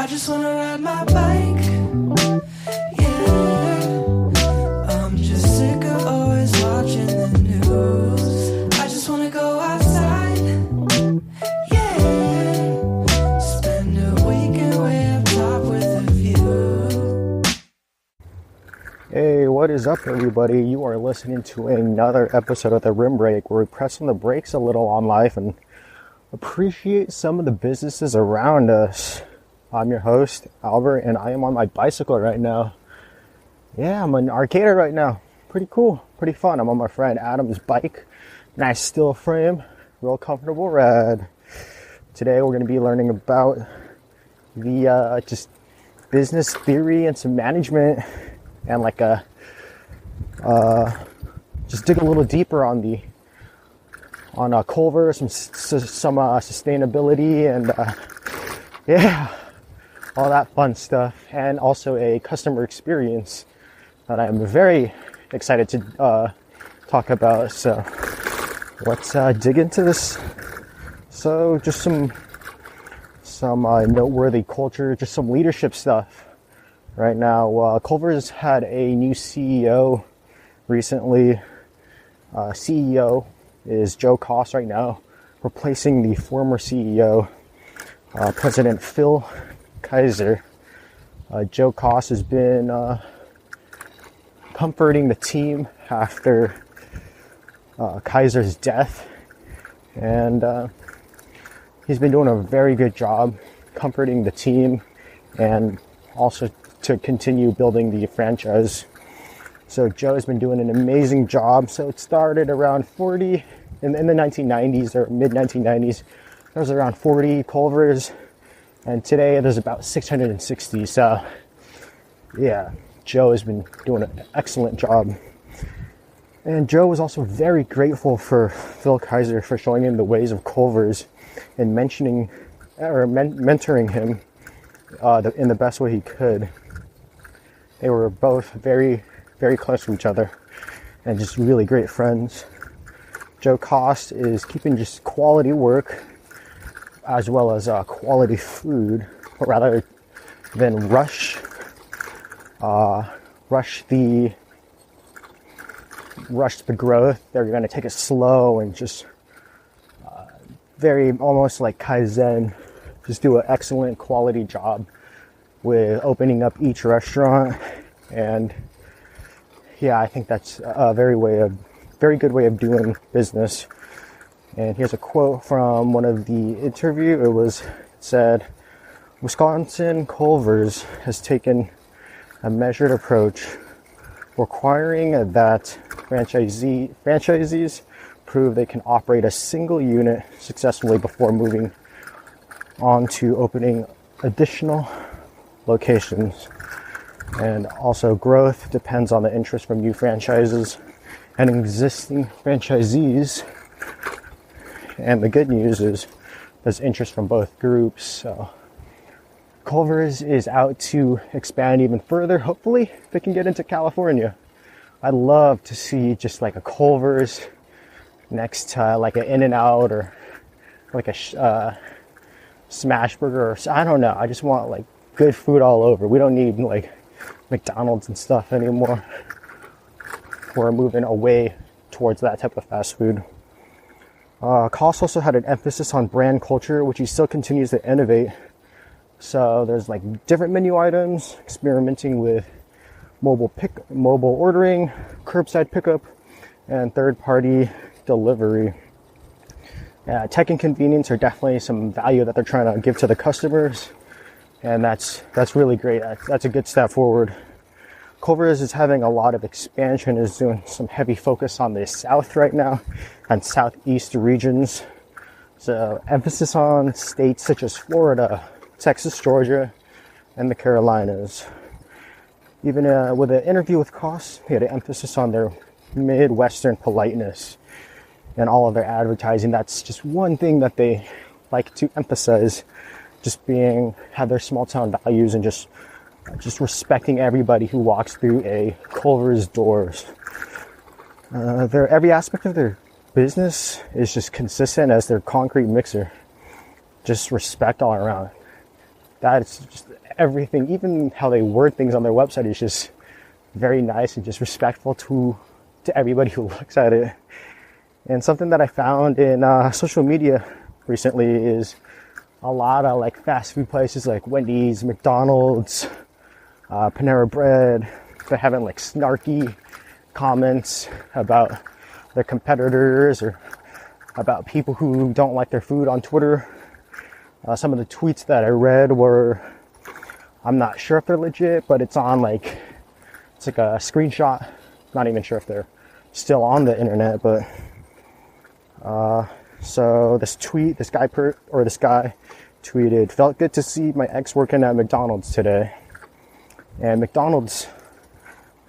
I just wanna ride my bike. Yeah, I'm just sick of always watching the news. I just wanna go outside. Yeah, spend a weekend way up top with a view. Hey, what is up, everybody? You are listening to another episode of The Rim Break, where we press on the brakes a little on life and appreciate some of the businesses around us. I'm your host, Albert, and I am on my bicycle right now. Yeah, I'm an arcader right now. Pretty cool, pretty fun. I'm on my friend Adam's bike. Nice steel frame, real comfortable ride. Today we're going to be learning about the just business theory and some management, and like just dig a little deeper on Culvers, some sustainability, and yeah, all that fun stuff, and also a customer experience that I'm very excited to talk about. So let's dig into this. So just some noteworthy culture, just some leadership stuff. Right now, Culvers had a new CEO recently. CEO is Joe Koss right now, replacing the former CEO, President Phil Kaiser. Joe Koss has been comforting the team after Kaiser's death, and he's been doing a very good job comforting the team and also to continue building the franchise. So Joe has been doing an amazing job. So it started around 40 in the 1990s or mid 1990s. There was around 40 Culvers, and today there's about 660. So yeah, Joe has been doing an excellent job. And Joe was also very grateful for Phil Kaiser for showing him the ways of Culvers and mentoring him in the best way he could. They were both very, very close to each other and just really great friends. Joe Koss is keeping just quality work as well as quality food, rather than rush the growth. They're going to take it slow and just very almost like Kaizen, just do an excellent quality job with opening up each restaurant. And yeah, I think that's a very good way of doing business. And here's a quote from one of the interview. It said, Wisconsin Culvers has taken a measured approach, requiring that franchisees prove they can operate a single unit successfully before moving on to opening additional locations. And also, growth depends on the interest from new franchises and existing franchisees. And the good news is there's interest from both groups. So Culvers is out to expand even further. Hopefully they can get into California. I'd love to see just like a Culvers next to like an In-N-Out or like a Smash Burger, or I don't know. I just want like good food all over. We don't need like McDonald's and stuff anymore. We're moving away towards that type of fast food. Koss also had an emphasis on brand culture, which he still continues to innovate. So there's like different menu items, experimenting with mobile ordering, curbside pickup, and third-party delivery. Tech and convenience are definitely some value that they're trying to give to the customers, and that's really great. That's a good step forward. Culvers is having a lot of expansion, is doing some heavy focus on the South right now and Southeast regions. So emphasis on states such as Florida, Texas, Georgia, and the Carolinas. Even with an interview with Koss, he had an emphasis on their Midwestern politeness and all of their advertising. That's just one thing that they like to emphasize, just have their small town values and just respecting everybody who walks through a Culver's doors. Every aspect of their business is just consistent as their concrete mixer. Just respect all around. That's just everything. Even how they word things on their website is just very nice and just respectful to everybody who looks at it. And something that I found in social media recently is a lot of like fast food places like Wendy's, McDonald's, Panera Bread, they're having like snarky comments about their competitors or about people who don't like their food on Twitter. Some of the tweets that I read were, I'm not sure if they're legit, but it's like a screenshot. Not even sure if they're still on the internet, but so this guy tweeted, felt good to see my ex working at McDonald's today. And McDonald's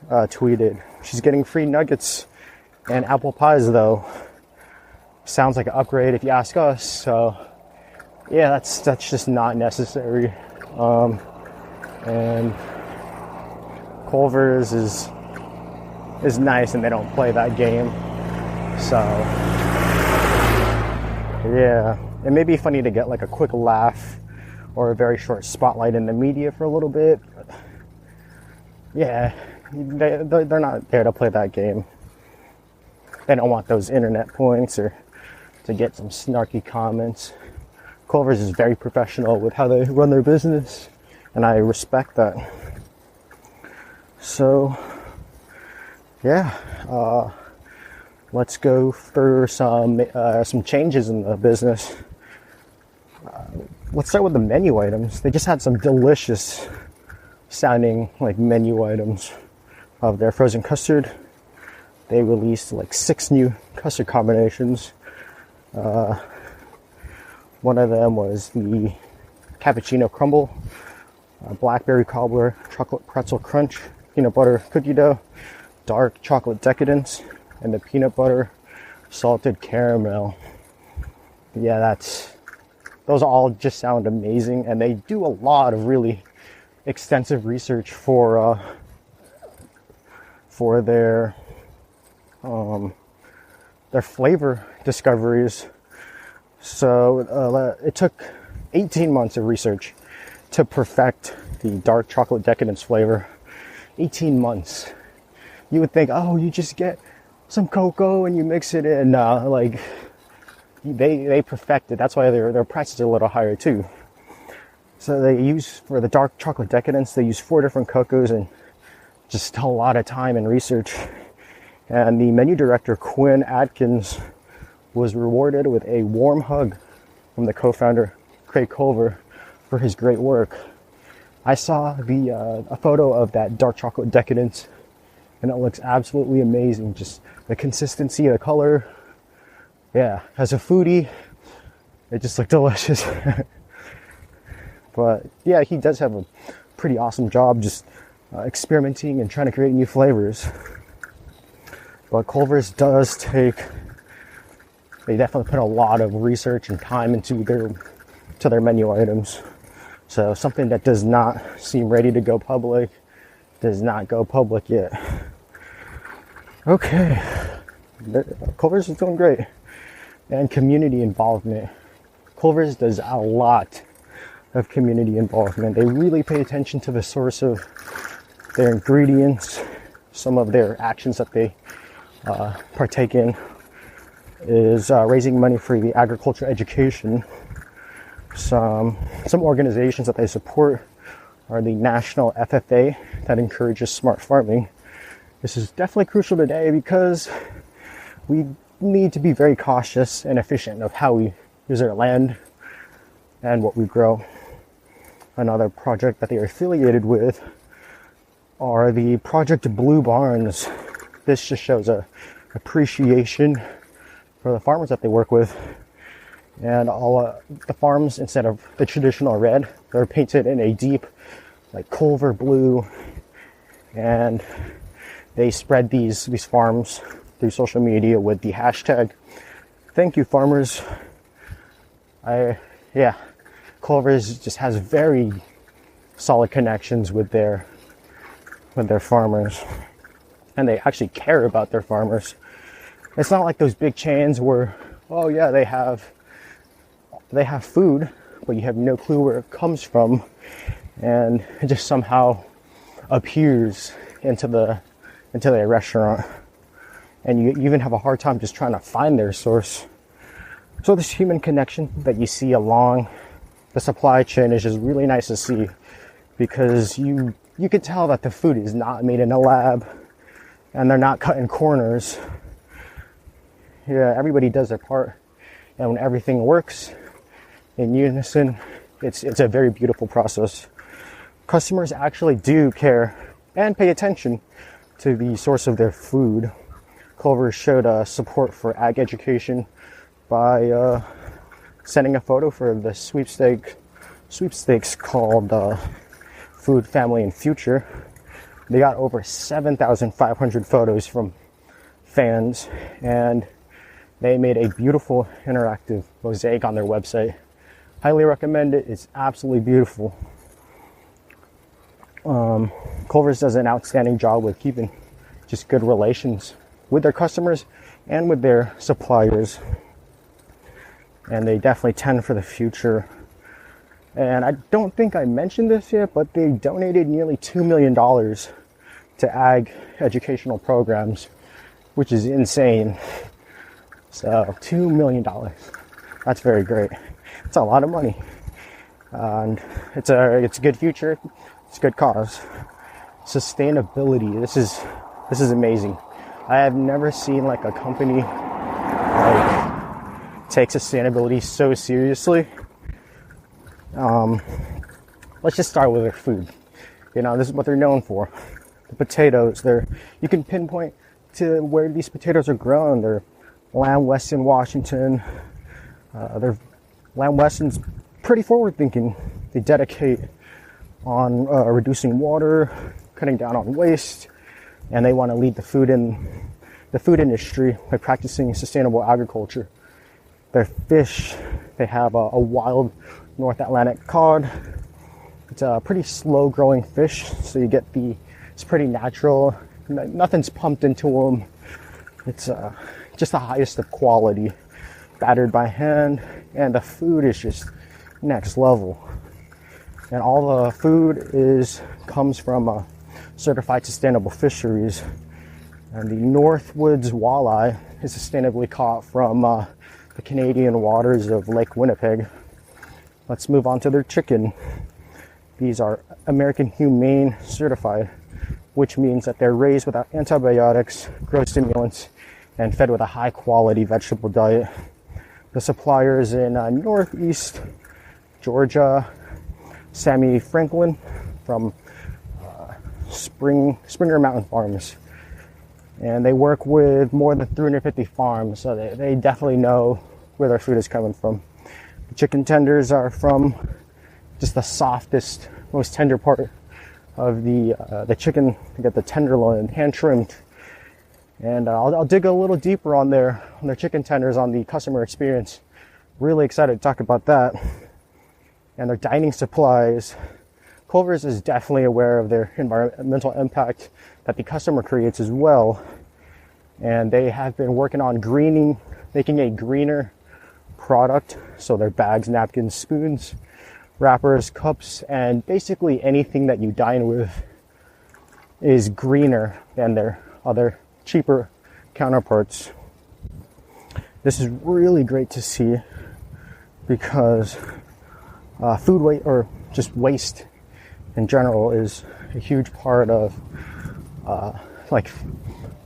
tweeted, she's getting free nuggets and apple pies though. Sounds like an upgrade if you ask us. So yeah, that's just not necessary. And Culvers is nice and they don't play that game. So yeah, it may be funny to get like a quick laugh or a very short spotlight in the media for a little bit. But yeah, they're not there to play that game. They don't want those internet points or to get some snarky comments. Culvers is very professional with how they run their business, and I respect that. So yeah, let's go through some changes in the business. Let's start with the menu items. They just had some delicious sounding like menu items of their frozen custard. They released like 6 new custard combinations. One of them was the cappuccino crumble, blackberry cobbler, chocolate pretzel crunch, peanut butter cookie dough, dark chocolate decadence, and the peanut butter salted caramel. Yeah, those all just sound amazing, and they do a lot of really extensive research for their flavor discoveries. So it took 18 months of research to perfect the dark chocolate decadence flavor. 18 months. You would think, oh, you just get some cocoa and you mix it in. Like they perfect it. That's why their prices are a little higher too. So they use, for the dark chocolate decadence, they use 4 different cocoas and just a lot of time and research. And the menu director, Quinn Atkins, was rewarded with a warm hug from the co-founder, Craig Culver, for his great work. I saw a photo of that dark chocolate decadence, and it looks absolutely amazing. Just the consistency, the color. Yeah, as a foodie, it just looked delicious. But yeah, he does have a pretty awesome job just experimenting and trying to create new flavors. But Culver's they definitely put a lot of research and time into their menu items. So something that does not seem ready to go public does not go public yet. Okay, Culver's is doing great. And community involvement. Culver's does a lot of community involvement. They really pay attention to the source of their ingredients. Some of their actions that they partake in is raising money for the agriculture education. Some organizations that they support are the National FFA that encourages smart farming. This is definitely crucial today because we need to be very cautious and efficient of how we use our land and what we grow. Another project that they are affiliated with are the Project Blue Barns. This just shows a appreciation for the farmers that they work with. And all the farms, instead of the traditional red, they're painted in a deep, like Culver blue. And they spread these farms through social media with the hashtag, "Thank you, farmers." Culver's just has very solid connections with their farmers, and they actually care about their farmers. It's not like those big chains where, oh yeah, they have food, but you have no clue where it comes from, and it just somehow appears into the restaurant, and you even have a hard time just trying to find their source. So this human connection that you see along the supply chain is just really nice to see, because you can tell that the food is not made in a lab and they're not cutting corners. Yeah, everybody does their part, and when everything works in unison, it's a very beautiful process. Customers actually do care and pay attention to the source of their food. Culvers showed support for ag education by sending a photo for the sweepstakes called Food, Family, and Future. They got over 7,500 photos from fans, and they made a beautiful interactive mosaic on their website. Highly recommend it. It's absolutely beautiful. Culvers does an outstanding job with keeping just good relations with their customers and with their suppliers. And they definitely tend for the future. And I don't think I mentioned this yet, but they donated nearly $2 million to ag educational programs, which is insane. So $2 million. That's very great. It's a lot of money. And it's a good future. It's a good cause. Sustainability. This is amazing. I have never seen like a company like take sustainability so seriously. Let's just start with their food. You know, this is what they're known for. The potatoes. You can pinpoint to where these potatoes are grown. They're Lamb Weston, Washington. Lamb Weston's pretty forward-thinking. They dedicate on reducing water, cutting down on waste, and they want to lead the food industry by practicing sustainable agriculture. Their fish, they have a wild North Atlantic cod. It's a pretty slow-growing fish, so it's pretty natural. Nothing's pumped into them. It's just the highest of quality, battered by hand, and the food is just next level. And all the food comes from certified sustainable fisheries. And the Northwoods walleye is sustainably caught from the Canadian waters of Lake Winnipeg. Let's move on to their chicken. These are American Humane certified, which means that they're raised without antibiotics, growth stimulants, and fed with a high quality vegetable diet. The suppliers in Northeast Georgia, Sammy Franklin from Springer Mountain Farms. And they work with more than 350 farms, so they definitely know where their food is coming from. The chicken tenders are from just the softest, most tender part of the chicken. You get the tenderloin, hand trimmed. And I'll dig a little deeper on their chicken tenders, on the customer experience. Really excited to talk about that. And their dining supplies. Culvers is definitely aware of their environmental impact that the customer creates as well. And they have been working on making a greener product. So their bags, napkins, spoons, wrappers, cups, and basically anything that you dine with is greener than their other cheaper counterparts. This is really great to see, because food waste, or just waste in general, is a huge part of like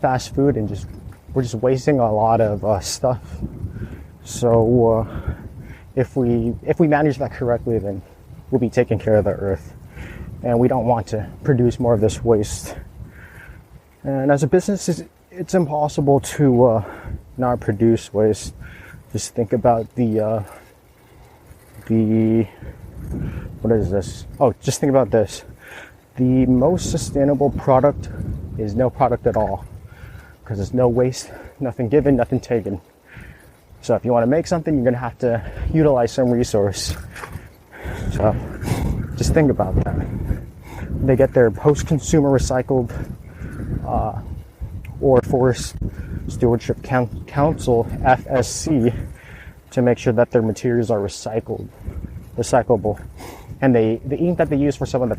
fast food, and we're just wasting a lot of stuff. So if we manage that correctly, then we'll be taking care of the earth, and we don't want to produce more of this waste. And as a business, it's impossible to not produce waste. Just think about what is this? Oh, just think about this. The most sustainable product is no product at all, because there's no waste, nothing given, nothing taken. So if you want to make something, you're going to have to utilize some resource. So just think about that. They get their post-consumer recycled or Forest Stewardship Council, FSC, to make sure that their materials are recycled. recyclable. And the ink that they use for some of the